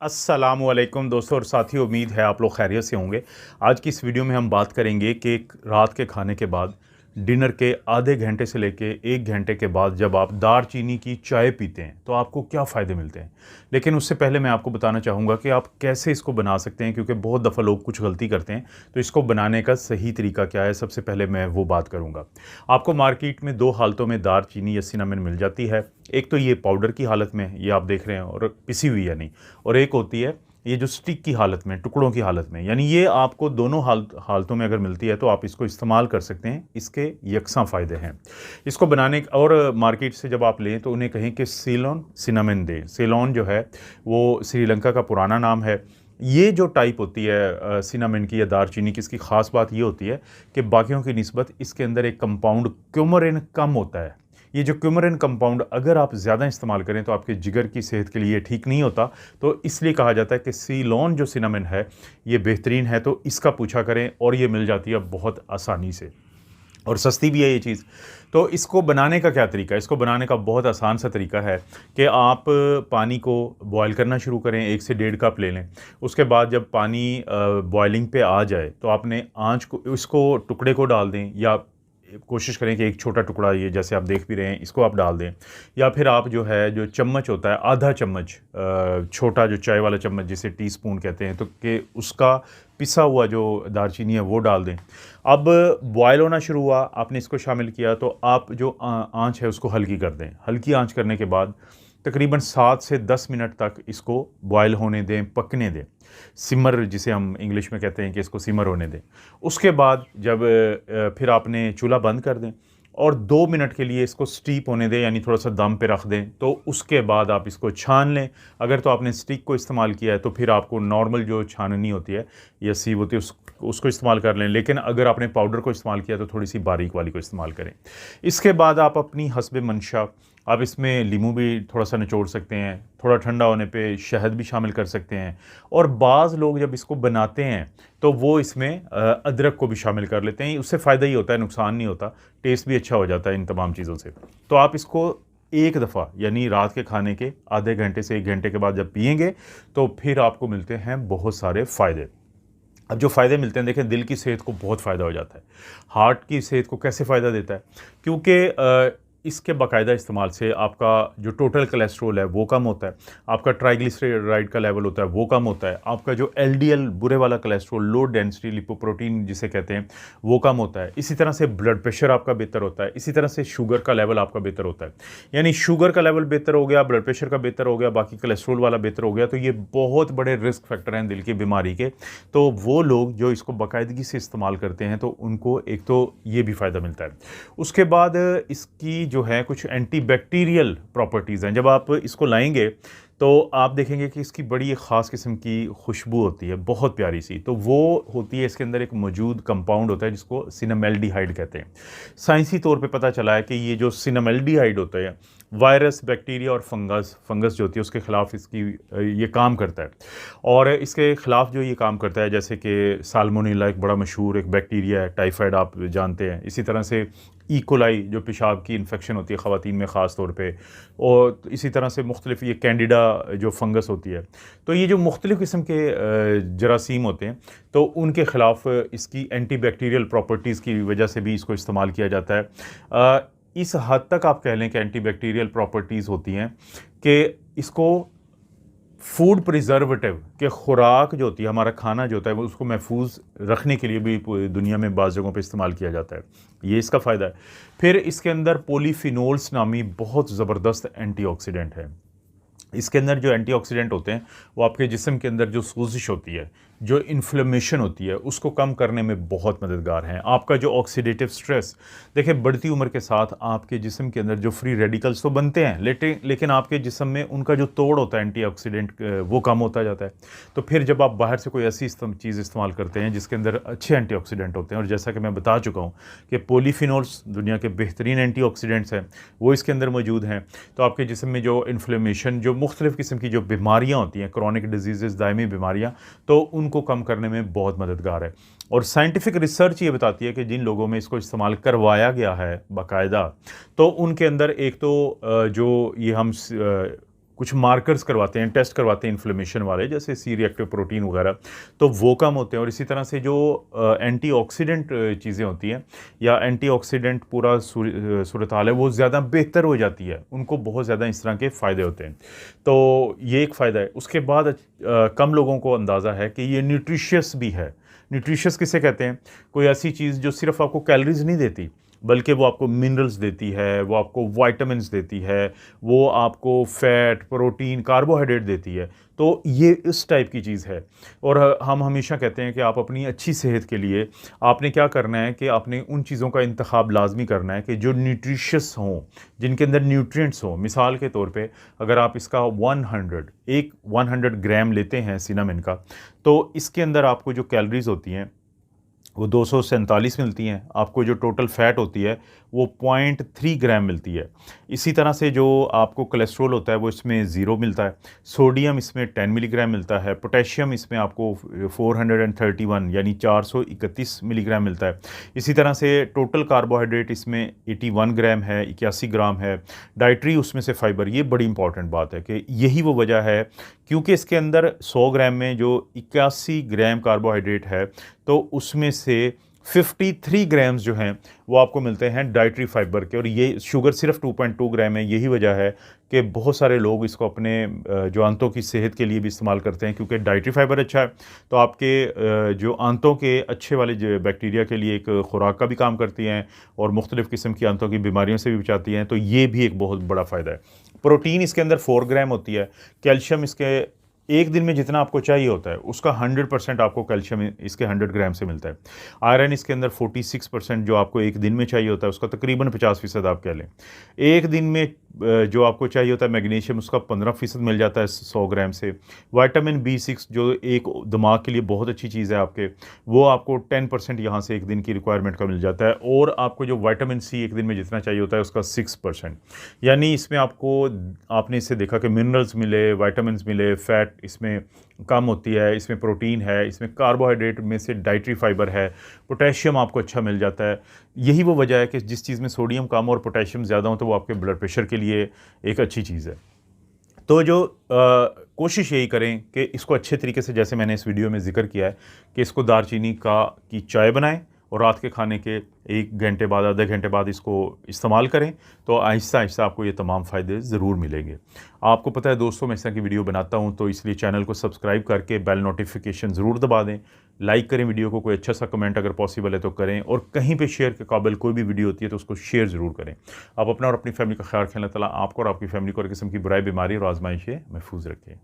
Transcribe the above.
अस्सलामुअलैकुम दोस्तों और साथियों, उम्मीद है आप लोग खैरियत से होंगे। आज की इस वीडियो में हम बात करेंगे कि रात के खाने के बाद डिनर के आधे घंटे से लेके 1 घंटे के बाद जब आप दारचीनी की चाय पीते हैं तो आपको क्या फ़ायदे मिलते हैं। लेकिन उससे पहले मैं आपको बताना चाहूँगा कि आप कैसे इसको बना सकते हैं, क्योंकि बहुत दफ़ा लोग कुछ गलती करते हैं। तो इसको बनाने का सही तरीका क्या है, सबसे पहले मैं वो बात करूँगा। आपको मार्केट में 2 हालतों में दारचीनी या सिनामन मिल जाती है। एक तो ये पाउडर की हालत में, ये आप देख रहे हैं, और पिसी हुई यानी, और एक होती है ये जो स्टिक की हालत में, टुकड़ों की हालत में। यानी ये आपको दोनों हालतों में अगर मिलती है तो आप इसको इस्तेमाल कर सकते हैं। इसके यकसां फ़ायदे हैं इसको बनाने और मार्केट से जब आप लें तो उन्हें कहें कि सीलोन सिनामन दें। सीलोन जो है वो श्रीलंका का पुराना नाम है। ये जो टाइप होती है सिनामन की या दारचीनी की, इसकी ख़ास बात ये होती है कि बाकियों की निस्बत इसके अंदर एक कंपाउंड क्यूमरिन कम होता है। ये जो क्यूमरिन कंपाउंड अगर आप ज़्यादा इस्तेमाल करें तो आपके जिगर की सेहत के लिए ठीक नहीं होता। तो इसलिए कहा जाता है कि सीलोन जो सिनामन है ये बेहतरीन है, तो इसका पूछा करें, और ये मिल जाती है बहुत आसानी से और सस्ती भी है ये चीज़। तो इसको बनाने का क्या तरीका है? इसको बनाने का बहुत आसान सा तरीका है कि आप पानी को बॉयल करना शुरू करें, 1 से 1.5 कप ले लें। उसके बाद जब पानी बॉयलिंग पे आ जाए तो आपने आँच को, इसको टुकड़े को डाल दें, या कोशिश करें कि एक छोटा टुकड़ा, ये जैसे आप देख भी रहे हैं, इसको आप डाल दें। या फिर आप जो है, जो चम्मच होता है, आधा चम्मच, छोटा जो चाय वाला चम्मच जिसे टीस्पून कहते हैं, तो कि उसका पिसा हुआ जो दालचीनी है वो डाल दें। अब बॉयल होना शुरू हुआ, आपने इसको शामिल किया, तो आप जो आँच है उसको हल्की कर दें। हल्की आँच करने के बाद तकरीबन 7 से 10 मिनट तक इसको बॉयल होने दें, पकने दें। सिमर जिसे हम इंग्लिश में कहते हैं कि इसको सिमर होने दें। उसके बाद जब फिर आपने चूल्हा बंद कर दें और 2 मिनट के लिए इसको स्टीप होने दें, यानी थोड़ा सा दम पे रख दें। तो उसके बाद आप इसको छान लें। अगर तो आपने स्टिक को इस्तेमाल किया है तो फिर आपको नॉर्मल जो छाननी होती है या सीव होती है उसको इस्तेमाल कर लें। लेकिन अगर आपने पाउडर को इस्तेमाल किया तो थोड़ी सी बारीक वाली को इस्तेमाल करें। इसके बाद आप अपनी हस्बे मंशा, आप इसमें लीमू भी थोड़ा सा निचोड़ सकते हैं। थोड़ा ठंडा होने पे शहद भी शामिल कर सकते हैं। और बाज़ लोग जब इसको बनाते हैं तो वो इसमें अदरक को भी शामिल कर लेते हैं। उससे फ़ायदा ही होता है, नुकसान नहीं होता। टेस्ट भी अच्छा हो जाता है इन तमाम चीज़ों से। तो आप इसको एक दफ़ा, यानी रात के खाने के आधे घंटे से 1 घंटे के बाद जब पिएंगे तो फिर आपको मिलते हैं बहुत सारे फ़ायदे। अब जो फ़ायदे मिलते हैं, देखें, दिल की सेहत को बहुत फ़ायदा हो जाता है। हार्ट की सेहत को कैसे फ़ायदा देता है? क्योंकि इसके बाकायदा इस्तेमाल से आपका जो टोटल कोलेस्ट्रॉल है वो कम होता है। आपका ट्राइग्लिसराइड का लेवल होता है वो कम होता है। आपका जो एलडीएल बुरे वाला कोलेस्ट्रॉल, लो डेंसिटी लिपोप्रोटीन जिसे कहते हैं, वो कम होता है। इसी तरह से ब्लड प्रेशर आपका बेहतर होता है। इसी तरह से शुगर का लेवल आपका बेहतर होता है। यानी शुगर का लेवल बेहतर हो गया, ब्लड प्रेशर का बेहतर हो गया, बाकी कोलेस्ट्रॉल वाला बेहतर हो गया, तो ये बहुत बड़े रिस्क फैक्टर हैं दिल की बीमारी के। तो वो लोग जो इसको बाकायदगी से इस्तेमाल करते हैं तो उनको एक तो ये भी फ़ायदा मिलता है। उसके बाद इसकी जो है कुछ एंटीबैक्टीरियल प्रॉपर्टीज़ हैं। जब आप इसको लाएंगे तो आप देखेंगे कि इसकी बड़ी एक ख़ास किस्म की खुशबू होती है, बहुत प्यारी सी। तो वो होती है, इसके अंदर एक मौजूद कंपाउंड होता है जिसको सिनामेल्डिहाइड कहते हैं। साइंसी तौर पे पता चला है कि ये जो सिनामेल्डिहाइड होता है, वायरस, बैक्टीरिया और फंगस जो होती है उसके ख़िलाफ़ इसकी ये काम करता है। और इसके ख़िलाफ़ जो ये काम करता है, जैसे कि साल्मोनेला एक बड़ा मशहूर एक बैक्टीरिया है, टाइफाइड आप जानते हैं। इसी तरह से ई. कोलाई जो पेशाब की इन्फेक्शन होती है ख़वातीन में ख़ास तौर पे, और इसी तरह से मुख्तलिफ ये कैंडिडा जो फंगस होती है। तो ये जो मुख्तलिफ़ किस्म के जरासीम होते हैं तो उनके ख़िलाफ़ इसकी एंटीबैक्टीरियल प्रॉपर्टीज़ की वजह से भी इसको इस्तेमाल किया जाता है। इस हद तक आप कह लें कि एंटीबैक्टीरियल प्रॉपर्टीज़ होती हैं कि इसको फूड प्रिजर्वेटिव के खुराक जो होती है, हमारा खाना जो होता है, वो उसको महफूज रखने के लिए भी दुनिया में बाज़ जगहों पे इस्तेमाल किया जाता है। ये इसका फ़ायदा है। फिर इसके अंदर पॉलीफिनोल्स नामी बहुत ज़बरदस्त एंटीऑक्सीडेंट है। इसके अंदर जो एंटीऑक्सीडेंट होते हैं वो आपके जिस्म के अंदर जो सोजिश होती है, जो इन्फ्लेमेशन होती है, उसको कम करने में बहुत मददगार हैं। आपका जो ऑक्सीडेटिव स्ट्रेस, देखिए, बढ़ती उम्र के साथ आपके जिस्म के अंदर जो फ्री रेडिकल्स तो बनते हैं, लेकिन आपके जिस्म में उनका जो तोड़ होता है एंटीऑक्सीडेंट, वो कम होता जाता है। तो फिर जब आप बाहर से कोई ऐसी चीज़ इस्तेमाल करते हैं जिसके अंदर अच्छे एंटीऑक्सीडेंट होते हैं, और जैसा कि मैं बता चुका हूँ कि पॉलीफिनोल्स दुनिया के बेहतरीन एंटीऑक्सीडेंट्स हैं, वो इसके अंदर मौजूद हैं। तो आपके जिस्म में जो इन्फ्लेमेशन, जो मुख्तलिफ़ किस्म की जो बीमारियाँ होती हैं, क्रॉनिक डिजीज़, दायमी बीमारियाँ, तो उनको कम करने में बहुत मददगार है। और साइंटिफिक रिसर्च ये बताती है कि जिन लोगों में इसको इस्तेमाल करवाया गया है बाकायदा, तो उनके अंदर एक तो जो ये हम कुछ मार्कर्स करवाते हैं, टेस्ट करवाते हैं इन्फ्लेमेशन वाले, जैसे सी रिएक्टिव प्रोटीन वगैरह, तो वो कम होते हैं। और इसी तरह से जो एंटीऑक्सीडेंट चीज़ें होती हैं या एंटीऑक्सीडेंट पूरा सूरत हाल है वो ज़्यादा बेहतर हो जाती है, उनको बहुत ज़्यादा इस तरह के फ़ायदे होते हैं। तो ये एक फ़ायदा है। उसके बाद कम लोगों को अंदाज़ा है कि ये न्यूट्रिशियस भी है। न्यूट्रिशियस किसे कहते हैं? कोई ऐसी चीज़ जो सिर्फ आपको कैलोरीज नहीं देती, बल्कि वो आपको मिनरल्स देती है, वो आपको विटामिन्स देती है, वो आपको फैट, प्रोटीन, कार्बोहाइड्रेट देती है। तो ये इस टाइप की चीज़ है। और हम हमेशा कहते हैं कि आप अपनी अच्छी सेहत के लिए आपने क्या करना है कि आपने उन चीज़ों का इंतखाब लाजमी करना है कि जो न्यूट्रिशियस हों, जिनके अंदर न्यूट्रिएंट्स हों। मिसाल के तौर पे अगर आप इसका 100 ग्राम लेते हैं सिनामिन का, तो इसके अंदर आपको जो कैलोरीज़ होती हैं वो 247 मिलती हैं। आपको जो टोटल फ़ैट होती है वो 0.3 ग्राम मिलती है। इसी तरह से जो आपको कोलेस्ट्रॉल होता है वो इसमें 0 मिलता है। सोडियम इसमें 10 मिलीग्राम मिलता है। पोटेशियम इसमें आपको 431 यानी 431 मिलीग्राम मिलता है। इसी तरह से टोटल कार्बोहाइड्रेट इसमें 81 ग्राम है, 81 ग्राम है। डाइटरी उसमें से फ़ाइबर, ये बड़ी इंपॉर्टेंट बात है कि यही वो वजह है, क्योंकि इसके अंदर 100 ग्राम में जो 81 ग्राम कार्बोहाइड्रेट है, तो उसमें से 53 ग्राम्स जो हैं वो आपको मिलते हैं डाइटरी फाइबर के। और ये शुगर सिर्फ 2.2 ग्राम है। यही वजह है कि बहुत सारे लोग इसको अपने जो आंतों की सेहत के लिए भी इस्तेमाल करते हैं, क्योंकि डाइटरी फाइबर अच्छा है तो आपके जो आंतों के अच्छे वाले जो बैक्टीरिया के लिए एक खुराक का भी काम करती हैं और मुख्तलिफ़ किस्म की आंतों की बीमारियों से भी बचाती हैं। तो ये भी एक बहुत बड़ा फ़ायदा है। प्रोटीन इसके अंदर 4 ग्राम होती है। कैल्शियम इसके एक दिन में जितना आपको चाहिए होता है उसका 100% आपको कैल्शियम इसके 100 ग्राम से मिलता है। आयरन इसके अंदर 46% जो आपको एक दिन में चाहिए होता है उसका तकरीबन 50% आप कह लें। एक दिन में जो आपको चाहिए होता है मैग्नीशियम, उसका 15% मिल जाता है 100 ग्राम से। विटामिन B6 जो एक दिमाग के लिए बहुत अच्छी चीज़ है आपके, वो आपको 10% यहाँ से एक दिन की रिक्वायरमेंट का मिल जाता है। और आपको जो विटामिन C एक दिन में जितना चाहिए होता है उसका 6%। यानी इसमें आपने इससे देखा कि मिनरल्स मिले, विटामिन मिले, फैट इसमें कम होती है, इसमें प्रोटीन है, इसमें कार्बोहाइड्रेट में से डाइटरी फाइबर है, पोटेशियम आपको अच्छा मिल जाता है। यही वो वजह है कि जिस चीज़ में सोडियम कम और पोटेशियम ज़्यादा हो तो वो आपके ब्लड प्रेशर के लिए एक अच्छी चीज़ है। तो जो कोशिश यही करें कि इसको अच्छे तरीके से, जैसे मैंने इस वीडियो में ज़िक्र किया है, कि इसको दारचीनी की चाय बनाएं और रात के खाने के 1 घंटे बाद, आधे घंटे बाद इसको इस्तेमाल करें, तो आहिस्ता आहिस्ता आपको ये तमाम फ़ायदे ज़रूर मिलेंगे। आपको पता है दोस्तों, मैं इस तरह की वीडियो बनाता हूँ, तो इसलिए चैनल को सब्सक्राइब करके बेल नोटिफिकेशन ज़रूर दबा दें। लाइक करें वीडियो को, कोई अच्छा सा कमेंट अगर पॉसिबल है तो करें, और कहीं पे शेयर के काबिल कोई भी वीडियो होती है तो उसको शेयर ज़रूर करें। आप अपना और अपनी फैमिली का ख्याल रखें। अल्लाह ताला आपको और आपकी फैमिली को हर किस्म की बुराई, बीमारी और आजमाइश से महफूज रखें।